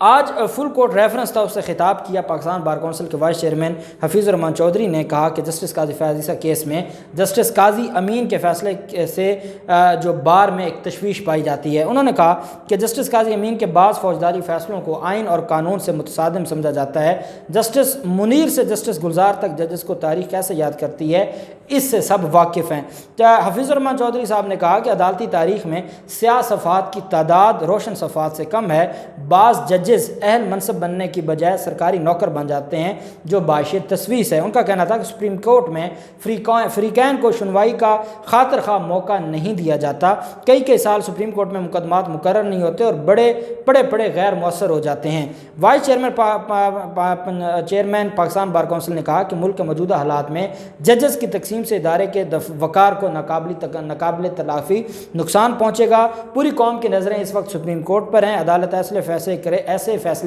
آج full court reference تھا، اس سے خطاب کیا پاکستان بار کونسل کے وائس چیئرمین حفیظ الرحمان چودھری نے کہا کہ جسٹس قاضی فیاض عیسیٰ کیس میں جسٹس قاضی امین کے فیصلے سے جو بار میں ایک تشویش پائی جاتی ہے۔ انہوں نے کہا کہ جسٹس قاضی امین کے بعض فوجداری فیصلوں کو آئین اور قانون سے متصادم سمجھا جاتا ہے۔ جسٹس منیر سے جسٹس گلزار تک ججز کو تاریخ کیسے یاد کرتی ہے، اس سے سب واقف ہیں۔ حفیظ الرحمان چودھری صاحب نے کہا کہ عدالتی تاریخ میں سیاہ صفحات کی تعداد روشن صفحات سے کم ہے۔ بعض ججز اہل منصب بننے کی بجائے سرکاری نوکر بن جاتے ہیں، جو باعث تسویس ہے۔ ان کا کہنا تھا کہ سپریم کورٹ میں فریقین کو سنوائی کا خاطر خواہ موقع نہیں دیا جاتا۔ کئی سال سپریم کورٹ میں مقدمات مقرر نہیں ہوتے اور بڑے غیر مؤثر ہو جاتے ہیں۔ Vice chairman Pakistan bar council نے کہا کہ ملک کے موجودہ حالات میں ججز کی تقسیم سے ادارے کے وقار کو ناقابل تلافی نقصان پہنچے گا۔ پوری قوم کی نظریں اس وقت سپریم کورٹ پر ہیں۔ عدالت ایسے فیصلے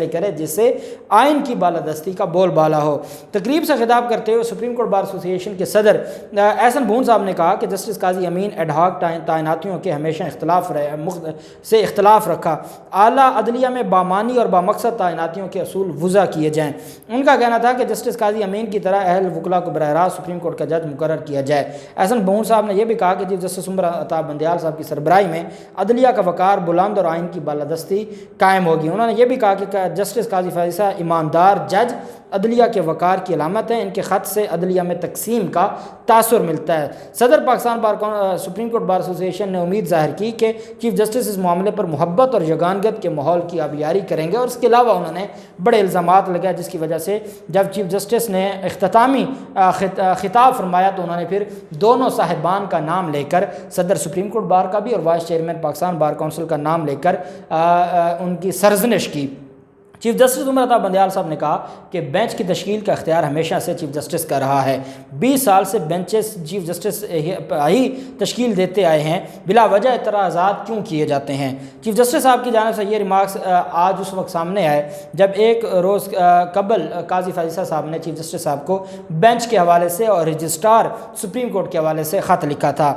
کرے جس سے آئین کی بالادستی کا بول بالا ہو۔ تقریب سے خطاب کرتے ہوئے سپریم کورٹ بار ایسوسی ایشن کے صدر احسن بھون صاحب نے کہا کہ جسٹس قاضی امین ایڈ ہاک تعیناتیوں کے ہمیشہ اختلاف رکھا۔ اعلیٰ عدلیہ میں بامانی اور بامقصد تعیناتیوں کے اصول وضع کیے جائیں۔ ان کا کہنا تھا کہ جسٹس قاضی امین کی طرح اہل وکلاء کو براہ راست سپریم کورٹ کا جج مقرر کیا جائے۔ احسن بھون صاحب نے یہ بھی کہا کہ چیف جسٹس عمر عطا بندیال صاحب کی سربراہی میں عدلیہ کا وقار بلند اور آئین کی بالادستی قائم ہوگی۔ انہوں نے یہ بھی کہا کہ جسٹس قاضی فیاض عیسیٰ ایماندار جج عدلیہ کے وقار کی علامت ہیں۔ ان کے خط سے عدلیہ میں تقسیم کا تاثر ملتا ہے۔ صدر پاکستان سپریم کورٹ بار ایسوسی ایشن نے امید ظاہر کی کہ چیف جسٹس اس معاملے پر محبت اور یگانگت کے ماحول کی آبیاری کریں گے، اور اس کے علاوہ انہوں نے بڑے الزامات لگائے، جس کی وجہ سے جب چیف جسٹس نے اختتامی خطاب فرمایا تو انہوں نے پھر دونوں صاحبان کا نام لے کر، صدر سپریم کورٹ بار کا بھی اور vice chairman Pakistan bar council کا نام لے کر ان کی سرزنش کی۔ چیف جسٹس عمر عطا بندیال صاحب نے کہا کہ بینچ کی تشکیل کا اختیار ہمیشہ سے چیف جسٹس کا رہا ہے۔ 20 سال سے بینچز چیف جسٹس ہی تشکیل دیتے آئے ہیں، بلا وجہ اعتراضات کیوں کیے جاتے ہیں؟ چیف جسٹس صاحب کی جانب سے یہ ریمارکس آج اس وقت سامنے آئے جب ایک روز قبل قاضی فیاض عیسیٰ صاحب نے چیف جسٹس صاحب کو بینچ کے حوالے سے اور رجسٹرار سپریم کورٹ کے حوالے سے خط لکھا تھا،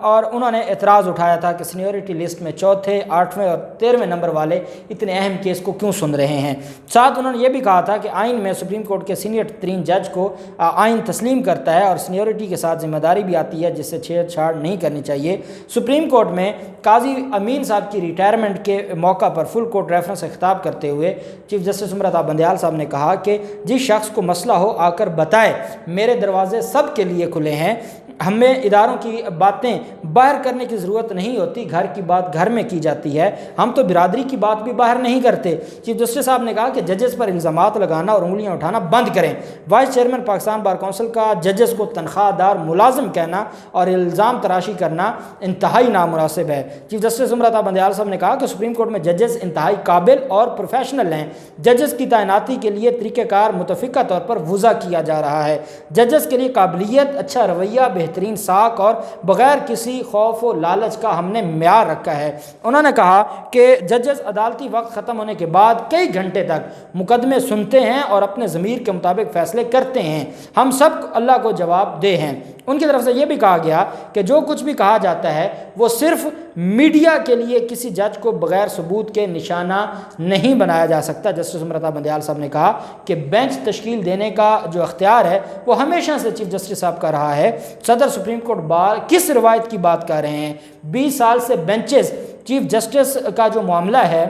اور انہوں نے اعتراض اٹھایا تھا کہ سینیورٹی لسٹ میں 4، 8 اور 13 نمبر والے اتنے اہم کیس کو کیوں سن رہے ہیں۔ ساتھ انہوں نے یہ بھی کہا تھا کہ آئین میں سپریم کورٹ کے سینئر ترین جج کو آئین تسلیم کرتا ہے اور سینیورٹی کے ساتھ ذمہ داری بھی آتی ہے، جس سے چھیڑ چھاڑ نہیں کرنی چاہیے۔ سپریم کورٹ میں قاضی امین صاحب کی ریٹائرمنٹ کے موقع پر فل کورٹ ریفرنس سے خطاب کرتے ہوئے چیف جسٹس عمر عطا بندیال صاحب نے کہا کہ جس شخص کو مسئلہ ہو آ کر بتائے، میرے دروازے سب کے لیے کھلے ہیں۔ ہمیں اداروں کی باتیں باہر کرنے کی ضرورت نہیں ہوتی، گھر کی بات گھر میں کی جاتی ہے، ہم تو برادری کی بات بھی باہر نہیں کرتے۔ چیف جسٹس صاحب نے کہا کہ ججز پر الزامات لگانا اور انگلیاں اٹھانا بند کریں۔ Vice chairman Pakistan bar council کا ججز کو تنخواہ دار ملازم کہنا اور الزام تراشی کرنا انتہائی نامناسب ہے۔ چیف جسٹس عمر عطا بندیال صاحب نے کہا کہ سپریم کورٹ میں ججز انتہائی قابل اور پروفیشنل ہیں۔ ججز کی تعیناتی کے لیے طریقہ کار متفقہ طور پر وضع کیا جا رہا ہے۔ ججز کے لیے قابلیت، اچھا رویہ، بہترین ساکھ اور بغیر کسی خوف و لالچ کا ہم نے معیار رکھا ہے۔ انہوں نے کہا کہ ججز عدالتی وقت ختم ہونے کے بعد کئی گھنٹے تک مقدمے سنتے ہیں اور اپنے ضمیر کے مطابق فیصلے کرتے ہیں۔ ہم سب اللہ کو جواب دہ ہیں۔ ان کی طرف سے یہ بھی کہا گیا کہ جو کچھ بھی کہا جاتا ہے وہ صرف میڈیا کے لیے کسی جج کو بغیر ثبوت کے نشانہ نہیں بنایا جا سکتا۔ جسٹس عمر عطا بندیال صاحب نے کہا کہ بینچ تشکیل دینے کا جو اختیار ہے وہ ہمیشہ سے چیف جسٹس صاحب کا رہا ہے۔ صدر سپریم کورٹ بار کس روایت کی بات کر رہے ہیں؟ 20 سال سے بینچز چیف جسٹس کا جو معاملہ ہے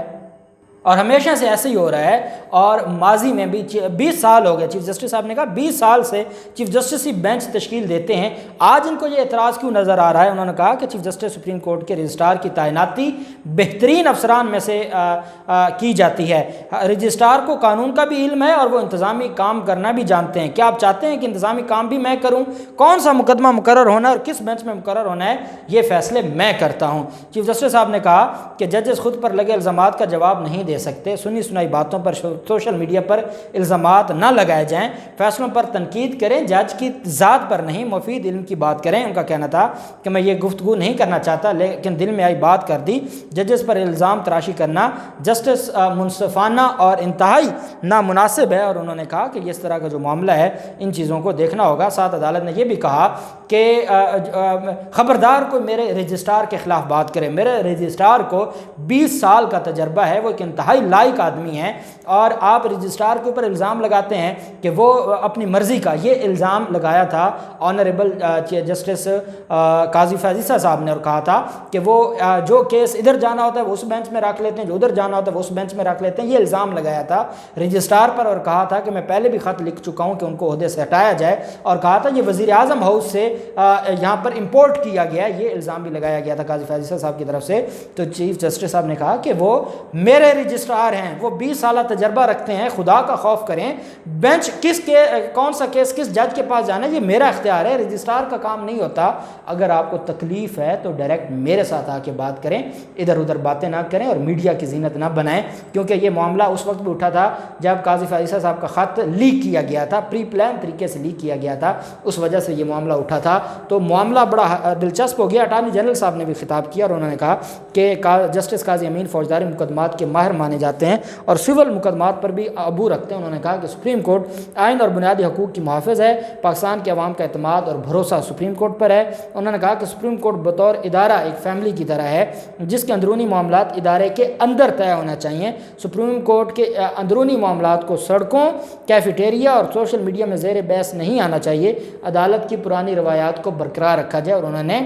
اور ہمیشہ سے ایسے ہی ہو رہا ہے، اور ماضی میں بھی 20 سال ہو گئے۔ چیف جسٹس صاحب نے کہا 20 سال سے چیف جسٹس ہی بینچ تشکیل دیتے ہیں، آج ان کو یہ اعتراض کیوں نظر آ رہا ہے؟ انہوں نے کہا کہ چیف جسٹس سپریم کورٹ کے رجسٹرار کی تعیناتی بہترین افسران میں سے کی جاتی ہے۔ رجسٹرار کو قانون کا بھی علم ہے اور وہ انتظامی کام کرنا بھی جانتے ہیں۔ کیا آپ چاہتے ہیں کہ انتظامی کام بھی میں کروں؟ کون سا مقدمہ مقرر ہونا ہے اور کس بینچ میں مقرر ہونا ہے، یہ فیصلے میں کرتا ہوں۔ چیف جسٹس صاحب نے کہا کہ ججز خود پر لگے الزامات کا جواب نہیں دے سکتے، سنی سنائی باتوں پر سوشل میڈیا پر الزامات نہ لگائے جائیں، فیصلوں پر تنقید کریں، جج کی ذات پر نہیں، مفید علم کی بات کریں۔ ان کا کہنا تھا کہ میں یہ گفتگو نہیں کرنا چاہتا لیکن دل میں آئی بات کر دی۔ ججز پر الزام تراشی کرنا جسٹس منصفانہ اور انتہائی نامناسب ہے، اور انہوں نے کہا کہ اس طرح کا جو معاملہ ہے ان چیزوں کو دیکھنا ہوگا۔ ساتھ عدالت نے یہ بھی کہا کہ خبردار کوئی میرے رجسٹرار کے خلاف بات کرے، میرے رجسٹرار کو 20 سال کا تجربہ ہے، وہ ایک انتہائی انتہائی لائق آدمی ہیں، اور آپ رجسٹرار کے اوپر الزام لگاتے ہیں کہ وہ اپنی مرضی کا، یہ الزام لگایا تھا آنریبل جسٹس قاضی فیض صاحب نے، اور کہا تھا کہ وہ جو کیس ادھر جانا ہوتا ہے وہ اس بینچ میں رکھ لیتے ہیں، جو ادھر جانا ہوتا ہے وہ اس بینچ میں رکھ لیتے ہیں. یہ الزام لگایا تھا رجسٹرار پر، اور کہا تھا کہ میں پہلے بھی خط لکھ چکا ہوں کہ ان کو عہدے سے ہٹایا جائے، اور کہا تھا یہ وزیر اعظم ہاؤس سے یہاں پر امپورٹ کیا گیا. یہ الزام بھی لگایا گیا تھا قاضی فیض صاحب کی طرف سے. تو چیف جسٹس صاحب نے کہا کہ وہ میرے رجسٹرار ہیں، وہ 20 سالہ تجربہ رکھتے ہیں، خدا کا خوف کریں. بینچ کون سا کیس کس جج کے پاس جانا ہے یہ میرا اختیار ہے، رجسٹرار کا کام نہیں ہوتا. اگر آپ کو تکلیف ہے تو ڈائریکٹ میرے ساتھ آ کے بات کریں، ادھر ادھر باتیں نہ کریں اور میڈیا کی زینت نہ بنائیں. کیونکہ یہ معاملہ اس وقت بھی اٹھا تھا جب قاضی فیض صاحب کا خط لیک کیا گیا تھا، پری پلان طریقے سے لیک کیا گیا تھا، اس وجہ سے یہ معاملہ اٹھا تھا. تو معاملہ بڑا دلچسپ ہو گیا. اٹارنی جنرل صاحب نے بھی خطاب کیا اور انہوں نے کہا کہ جسٹس قاضی امین فوجداری مقدمات کے ماہر مانے جاتے ہیں اور سول مقدمات پر بھی ابو رکھتے ہیں. انہوں نے کہا کہ سپریم کورٹ آئین اور بنیادی حقوق کی محافظ ہے، پاکستان کے عوام کا اعتماد اور بھروسہ سپریم کورٹ پر ہے. انہوں نے کہا کہ سپریم کورٹ بطور ادارہ ایک فیملی کی طرح ہے جس کے اندرونی معاملات ادارے کے اندر طے ہونا چاہیے. سپریم کورٹ کے اندرونی معاملات کو سڑکوں، کیفیٹیریا اور سوشل میڈیا میں زیر بحث نہیں آنا چاہیے. عدالت کی پرانی روایات کو برقرار رکھا جائے. اور انہوں نے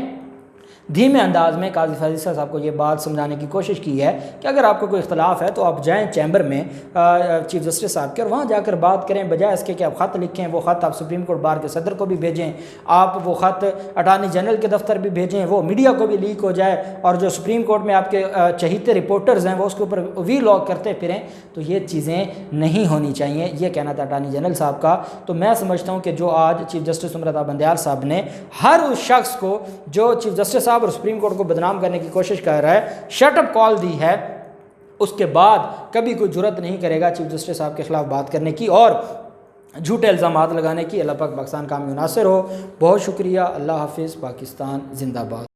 دھیمے انداز میں قاضی فیض صاحب کو یہ بات سمجھانے کی کوشش کی ہے کہ اگر آپ کو کوئی اختلاف ہے تو آپ جائیں چیمبر میں چیف جسٹس صاحب کے اور وہاں جا کر بات کریں، بجائے اس کے کہ آپ خط لکھیں. وہ خط آپ سپریم کورٹ بار کے صدر کو بھی بھیجیں، آپ وہ خط اٹارنی جنرل کے دفتر بھی بھیجیں، وہ میڈیا کو بھی لیک ہو جائے، اور جو سپریم کورٹ میں آپ کے چہیتے رپورٹرز ہیں وہ اس کے اوپر وی لاگ کرتے پھریں. تو یہ چیزیں نہیں ہونی چاہیے. یہ کہنا تھا اٹارنی جنرل صاحب کا. تو میں سمجھتا ہوں کہ جو آج چیف جسٹس عمر عطا بندیال صاحب نے ہر اس شخص کو جو چیف جسٹس صاحب اور سپریم کورٹ کو بدنام کرنے کی کوشش کر رہا ہے شٹ اپ کال دی ہے، اس کے بعد کبھی کوئی جرت نہیں کرے گا چیف جسٹس صاحب کے خلاف بات کرنے کی اور جھوٹے الزامات لگانے کی. اللہ پاک پاکستان کا حامی و ناصر ہو. بہت شکریہ. اللہ حافظ. پاکستان زندہ باد.